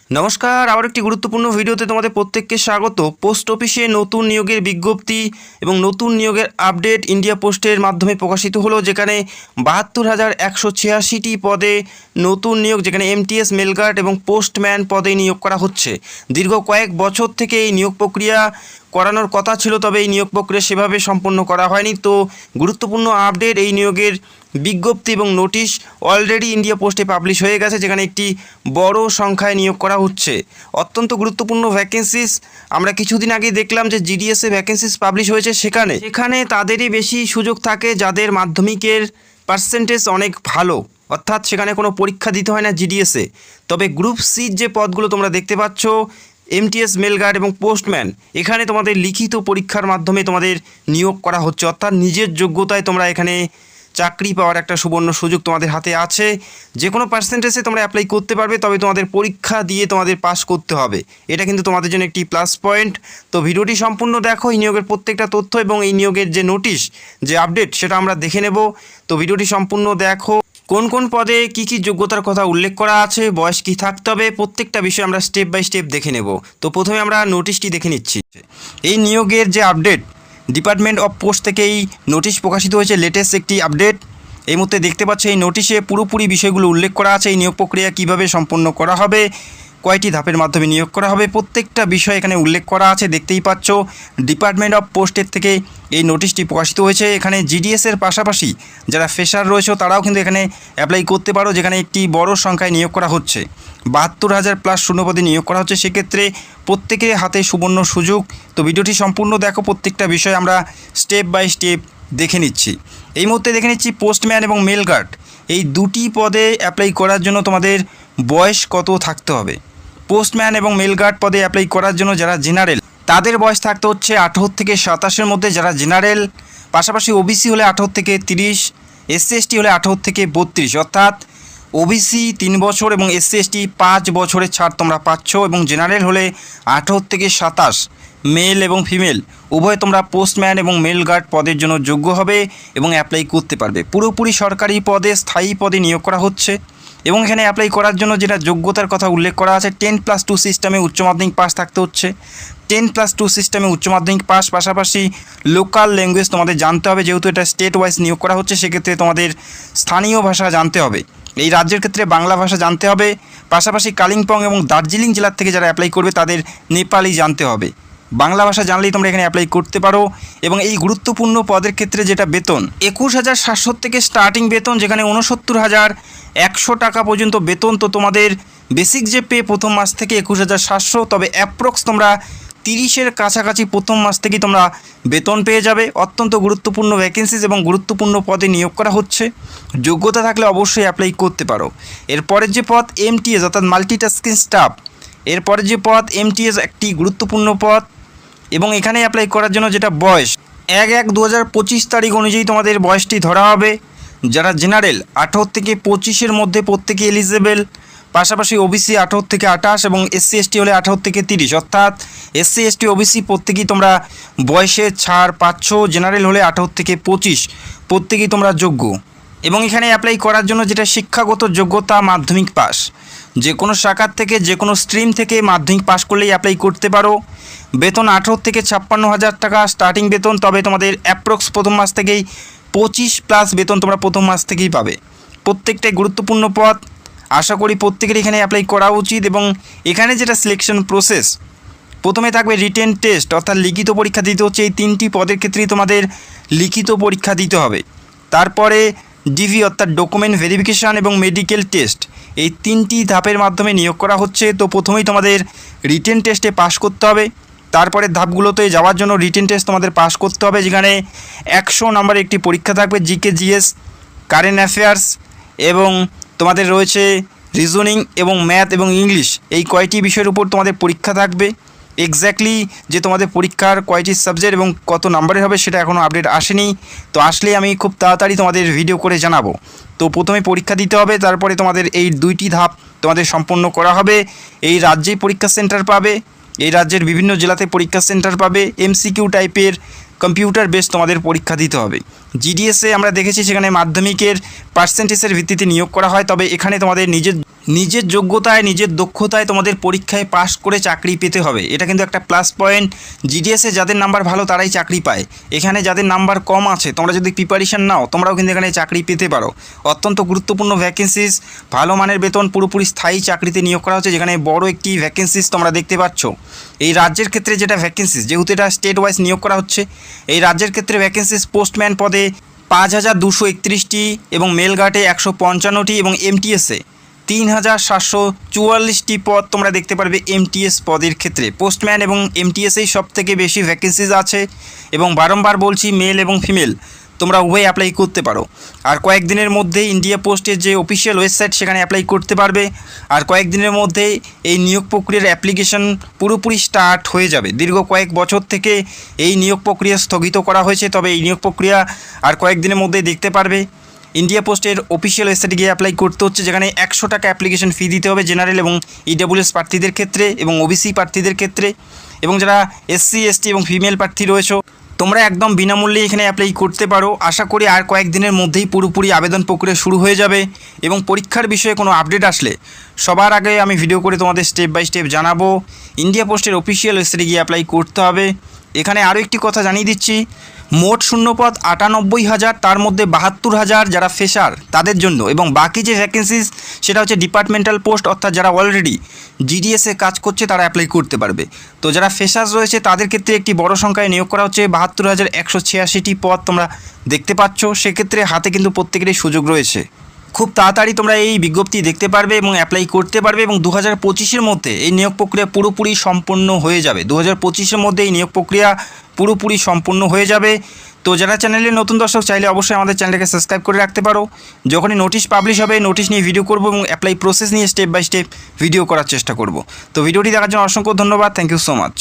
নমস্কার, আবার একটি গুরুত্বপূর্ণ ভিডিওতে তোমাদের প্রত্যেককে স্বাগত। পোস্ট অফিসে নতুন নিয়োগের বিজ্ঞপ্তি এবং নতুন নিয়োগের আপডেট ইন্ডিয়া পোস্টের মাধ্যমে প্রকাশিত হলো, যেখানে ৭২,১৮৬টি পদে নতুন নিয়োগ, যেখানে এমটিএস, মেলগার্ড এবং পোস্টম্যান পদে নিয়োগ করা হচ্ছে। দীর্ঘ কয়েক বছর থেকে এই নিয়োগ প্রক্রিয়া করানোর কথা ছিল, তবে এই নিয়োগ প্রক্রিয়া সেভাবে সম্পন্ন করা হয়নি। তো গুরুত্বপূর্ণ আপডেট, এই নিয়োগের বিজ্ঞপ্তি এবং নোটিশ অলরেডি ইন্ডিয়া পোস্টে পাবলিশ হয়ে গেছে, যেখানে একটি বড় সংখ্যায় নিয়োগ করা হচ্ছে। অত্যন্ত গুরুত্বপূর্ণ ভ্যাকেন্সিস। আমরা কিছুদিন আগে দেখলাম যে জিডিএসে ভ্যাকেন্সিস পাবলিশ হয়েছে, সেখানে তাদেরই বেশি সুযোগ থাকে যাদের মাধ্যমিকের পার্সেন্টেজ অনেক ভালো, অর্থাৎ সেখানে কোনো পরীক্ষা দিতে হয় না জিডিএসে। তবে গ্রুপ সির যে পদগুলো তোমরা দেখতে পাচ্ছ, এমটিএস, মেলগার্ড এবং পোস্টম্যান, এখানে তোমাদের লিখিত পরীক্ষার মাধ্যমে তোমাদের নিয়োগ করা হচ্ছে, অর্থাৎ নিজের যোগ্যতায় তোমরা এখানে চাকরি পাওয়ার একটা সুবর্ণ সুযোগ তোমাদের হাতে আছে। যে কোনো পার্সেন্টেজে তোমরা অ্যাপ্লাই করতে পারবে, তবে তোমাদের পরীক্ষা দিয়ে তোমাদের পাস করতে হবে। এটা কিন্তু তোমাদের জন্য একটি প্লাস পয়েন্ট। তো ভিডিওটি সম্পূর্ণ দেখো, এই নিয়োগের প্রত্যেকটা তথ্য এবং এই নিয়োগের যে নোটিশ, যে আপডেট, সেটা আমরা দেখে নেব। তো ভিডিওটি সম্পূর্ণ দেখো। কোন কোন পদে কি কি যোগ্যতার কথা উল্লেখ করা আছে, বয়স কী থাকতে হবে, প্রত্যেকটা বিষয় আমরা স্টেপ বাই স্টেপ দেখে নেব। তো প্রথমে আমরা নোটিশটি দেখে নিচ্ছি। এই নিয়োগের যে আপডেট, ডিপার্টমেন্ট অফ পোস্ট থেকে এই নোটিশ প্রকাশিত হয়েছে, লেটেস্ট একটি আপডেট। এই মুহূর্তে দেখতে পাচ্ছ এই নোটিশে পুরোপুরি বিষয়গুলো উল্লেখ করা আছে। এই নিয়োগ প্রক্রিয়া কীভাবে সম্পন্ন করা হবে, কয়টি ধাপের মাধ্যমে নিয়োগ করা হবে, প্রত্যেকটা বিষয় এখানে উল্লেখ করা আছে। দেখতেই পাচ্ছ ডিপার্টমেন্ট অফ পোস্টের থেকে এই নোটিশটি প্রকাশিত হয়েছে। এখানে জিডিএসের পাশাপাশি যারা ফ্রেশার রয়েছে তারাও কিন্তু এখানে অ্যাপ্লাই করতে পারো, যেখানে একটি বড় সংখ্যায় নিয়োগ করা হচ্ছে। ৭২,০০০ প্লাস শূন্যপদে নিয়োগ করা হচ্ছে, সেক্ষেত্রে প্রত্যেকের হাতে সুবর্ণ সুযোগ। তো ভিডিওটি সম্পূর্ণ দেখো, প্রত্যেকটা বিষয় আমরা স্টেপ বাই স্টেপ দেখে নিচ্ছি। এই মুহূর্তে দেখে নিচ্ছি পোস্টম্যান এবং মেলগার্ড, এই দুটি পদে অ্যাপ্লাই করার জন্য তোমাদের বয়স কত থাকতে হবে। পোস্টম্যান এবং মেলগার্ড পদে অ্যাপ্লাই করার জন্য যারা জেনারেল, তাদের বয়স থাকতে হচ্ছে 18 থেকে 27-এর মধ্যে, যারা জেনারেল। পাশাপাশি ওবিসি হলে 18 থেকে 30, এসসি এসটি হলে 18 থেকে 32, অর্থাৎ ওবিসি 3 বছর এবং এসসি এসটি 5 বছরের ছাড় তোমরা পাচ্ছ। এবং জেনারেল হলে 18 থেকে 27, মেল এবং ফিমেল উভয় তোমরা পোস্টম্যান এবং মেলগার্ড পদের জন্য যোগ্য হবে এবং অ্যাপ্লাই করতে পারবে। পুরোপুরি সরকারি পদে, স্থায়ী পদে নিয়োগ করা হচ্ছে। এবং এখানে অ্যাপ্লাই করার জন্য যেটা যোগ্যতার কথা উল্লেখ করা আছে, 10+2 সিস্টেমে উচ্চ মাধ্যমিক পাস থাকতে হচ্ছে। 10+2 সিস্টেমে উচ্চ মাধ্যমিক পাস, পাশাপাশি লোকাল ল্যাঙ্গুয়েজ তোমাদের জানতে হবে, যেহেতু এটা স্টেট ওয়াইজ নিয়োগ করা হচ্ছে, সেক্ষেত্রে তোমাদের স্থানীয় ভাষা জানতে হবে। এই রাজ্যের ক্ষেত্রে বাংলা ভাষা জানতে হবে। পাশাপাশি কালিম্পং এবং দার্জিলিং জেলার থেকে যারা অ্যাপ্লাই করবে তাদের নেপালি জানতে হবে। বাংলা ভাষা জানলেই তোমরা এখানে অ্যাপ্লাই করতে পারো। এবং এই গুরুত্বপূর্ণ পদের ক্ষেত্রে যেটা বেতন, 21,700 থেকে স্টার্টিং বেতন, যেখানে 69,100 টাকা পর্যন্ত বেতন। তো তোমাদের বেসিক যে পে প্রথম মাস থেকে 21,700, তবে অ্যাপ্রক্স তোমরা 30-এর কাছাকাছি প্রথম মাস থেকেই তোমরা বেতন পেয়ে যাবে। অত্যন্ত গুরুত্বপূর্ণ ভ্যাকেন্সিস এবং গুরুত্বপূর্ণ পদে নিয়োগ করা হচ্ছে। যোগ্যতা থাকলে অবশ্যই অ্যাপ্লাই করতে পারো। এরপরের যে পদ এমটিএস, অর্থাৎ মাল্টিটাস্কিং স্টাফ, এরপরের যে পদ এমটিএস একটি গুরুত্বপূর্ণ পদ। এবং এখানে অ্যাপ্লাই করার জন্য যেটা বয়স, 1/1/2025 তারিখ অনুযায়ী তোমাদের বয়সটি ধরা হবে। যারা জেনারেল 18 থেকে 25-এর মধ্যে প্রত্যেকে এলিজেবল। পাশাপাশি ওবিসি 18 থেকে 28 এবং এসসি এসটি হলে 18 থেকে 30, অর্থাৎ এসসি এসটি ওবিসি প্রত্যেকেই তোমরা বয়সে ছাড় পাচ্ছ। জেনারেল হলে 18 থেকে 25, প্রত্যেকেই তোমরা যোগ্য। এবং এখানে অ্যাপ্লাই করার জন্য যেটা শিক্ষাগত যোগ্যতা, মাধ্যমিক পাস। যে কোনো শাখার থেকে, যে কোনো স্ট্রিম থেকে মাধ্যমিক পাস করলেই অ্যাপ্লাই করতে পারো। বেতন 18 থেকে 56,000 টাকা স্টার্টিং বেতন, তবে তোমাদের অ্যাপ্রক্স প্রথম মাস থেকেই 25+ বেতন তোমরা প্রথম মাস থেকেই পাবে। প্রত্যেকটাই গুরুত্বপূর্ণ পদ, আশা করি প্রত্যেকের এখানে অ্যাপ্লাই করা উচিত। এবং এখানে যেটা সিলেকশন প্রসেস, প্রথমে থাকবে রিটেন টেস্ট, অর্থাৎ লিখিত পরীক্ষা দিতে হচ্ছে। এই 3টি পদের ক্ষেত্রেই তোমাদের লিখিত পরীক্ষা দিতে হবে। তারপরে ডিভি, অর্থাৎ ডকুমেন্ট ভেরিফিকেশান এবং মেডিকেল টেস্ট, এই 3টি ধাপের মাধ্যমে নিয়োগ করা হচ্ছে। তো প্রথমেই তোমাদের রিটেন টেস্টে পাস করতে হবে। তারপরে ধাপগুলোতে যাওয়ার জন্য রিটেন টেস্ট তোমাদের পাস করতে হবে, যেখানে 100 নম্বরের একটি পরীক্ষা থাকবে, জিকে, জিএস, কারেন্ট অ্যাফেয়ার্স, এবং তোমাদের রয়েছে রিজনিং এবং ম্যাথ এবং ইংলিশ। এই কয়টি বিষয়ের উপর তোমাদের পরীক্ষা থাকবে। এক্স্যাক্টলি যে তোমাদের পরীক্ষার কয়টি সাবজেক্ট এবং কত নাম্বারের হবে সেটা এখনও আপডেট আসেনি। তো আসলে আমি খুব তাড়াতাড়ি তোমাদের ভিডিও করে জানাবো। তো প্রথমে পরীক্ষা দিতে হবে, তারপরে তোমাদের এই 2টি ধাপ তোমাদের সম্পন্ন করা হবে। এই রাজ্যেই পরীক্ষা সেন্টার পাবে, এই রাজ্যের বিভিন্ন জেলাতে পরীক্ষা সেন্টার পাবে। এমসিকিউ টাইপের কম্পিউটার বেস তোমাদের পরীক্ষা দিতে হবে। জিডিএসে আমরা দেখেছি সেখানে মাধ্যমিকের পার্সেন্টেজের ভিত্তিতে নিয়োগ করা হয়, তবে এখানে তোমাদের নিজের যোগ্যতায় নিজের দক্ষতায় তোমাদের পরীক্ষায় পাশ করে চাকরি পেতে হবে। এটা কিন্তু একটা প্লাস পয়েন্ট। জিডিএসে যাদের নাম্বার ভালো তারাই চাকরি পায়। এখানে যাদের নাম্বার কম আছে তোমরা যদি প্রিপারেশান নাও তোমরাও কিন্তু এখানে চাকরি পেতে পারো। অত্যন্ত গুরুত্বপূর্ণ ভ্যাকেন্সিস, ভালো মানের বেতন, পুরোপুরি স্থায়ী চাকরিতে নিয়োগ করা হচ্ছে। যেখানে বড় একটি ভ্যাকেন্সিস তোমরা দেখতে পাচ্ছ। এই রাজ্যের ক্ষেত্রে যেটা ভ্যাকেন্সিস, যেহেতু এটা স্টেট ওয়াইজ নিয়োগ করা হচ্ছে, এই রাজ্যের ক্ষেত্রে ভ্যাকেন্সিস পোস্টম্যান পদে 5231টি এবং মেলঘাটে 155টি এবং এমটিএসে 3744টি পদ তোমরা দেখতে পারবে। এমটিএস পদের ক্ষেত্রে পোস্টম্যান এবং এমটিএসেই সব থেকে বেশি ভ্যাকেন্সিজ আছে এবং বারংবার বলছি মেল এবং ফিমেল তোমরা উভয় অ্যাপ্লাই করতে পারো। আর কয়েকদিনের মধ্যে ইন্ডিয়া পোস্টের যে অফিসিয়াল ওয়েবসাইট সেখানে অ্যাপ্লাই করতে পারবে। আর কয়েকদিনের মধ্যে এই নিয়োগ প্রক্রিয়ার অ্যাপ্লিকেশন পুরোপুরি স্টার্ট হয়ে যাবে। দীর্ঘ কয়েক বছর থেকে এই নিয়োগ প্রক্রিয়া স্থগিত করা হয়েছে, তবে এই নিয়োগ প্রক্রিয়া আর কয়েকদিনের মধ্যেই দেখতে পারবে। ইন্ডিয়া পোস্টের অফিসিয়াল ওয়েবসাইটে গিয়ে অ্যাপ্লাই করতে হচ্ছে, যেখানে 100 টাকা অ্যাপ্লিকেশন ফি দিতে হবে জেনারেল এবং ইডব্লিউএস প্রার্থীদের ক্ষেত্রে এবং ওবিসি প্রার্থীদের ক্ষেত্রে, এবং যারা এসসি এসটি এবং ফিমেল প্রার্থী রয়েছে তোমরা একদম বিনামূল্যে এখানে অ্যাপ্লাই করতে পারো। আশা করি আর কয়েকদিনের মধ্যেই পুরোপুরি আবেদন প্রক্রিয়া শুরু হয়ে যাবে এবং পরীক্ষার বিষয়ে কোনো আপডেট আসলে সবার আগে আমি ভিডিও করে তোমাদের স্টেপ বাই স্টেপ জানাবো। ইন্ডিয়া পোস্টের অফিসিয়াল ওয়েবসাইটে গিয়ে অ্যাপ্লাই করতে হবে। এখানে আরও একটি কথা জানিয়ে দিচ্ছি, মোট শূন্যপদ 98,000, তার মধ্যে 72,000 যারা ফ্রেশার তাদের জন্য, এবং বাকি যে ভ্যাকেন্সিস সেটা হচ্ছে ডিপার্টমেন্টাল পোস্ট, অর্থাৎ যারা অলরেডি জিডিএসে কাজ করছে তারা অ্যাপ্লাই করতে পারবে। তো যারা ফ্রেশার্স রয়েছে তাদের ক্ষেত্রে একটি বড় সংখ্যায় নিয়োগ করা হচ্ছে। 72,186টি পদ তোমরা দেখতে পাচ্ছ। সেক্ষেত্রে হাতে কিন্তু প্রত্যেকেরই সুযোগ রয়েছে। খুব তাড়াতাড়ি তোমরা এই বিজ্ঞপ্তি দেখতে পারবে এবং অ্যাপ্লাই করতে পারবে, এবং 2025-এর মধ্যে এই নিয়োগ প্রক্রিয়া পুরোপুরি সম্পন্ন হয়ে যাবে। 2025-এর মধ্যে এই নিয়োগ প্রক্রিয়া পুরোপুরি সম্পূর্ণ হয়ে যাবে। তো যারা চ্যানেলে নতুন দর্শক চাইলে অবশ্যই আমাদের চ্যানেলটাকে সাবস্ক্রাইব করে রাখতে পারো। যখনই নোটিশ পাবলিশ হবে নোটিশ নিয়ে ভিডিও করব এবং অ্যাপ্লাই প্রসেস নিয়ে স্টেপ বাই স্টেপ ভিডিও করার চেষ্টা করব। তো ভিডিওটি দেখার জন্য অসংখ্য ধন্যবাদ। Thank you so much.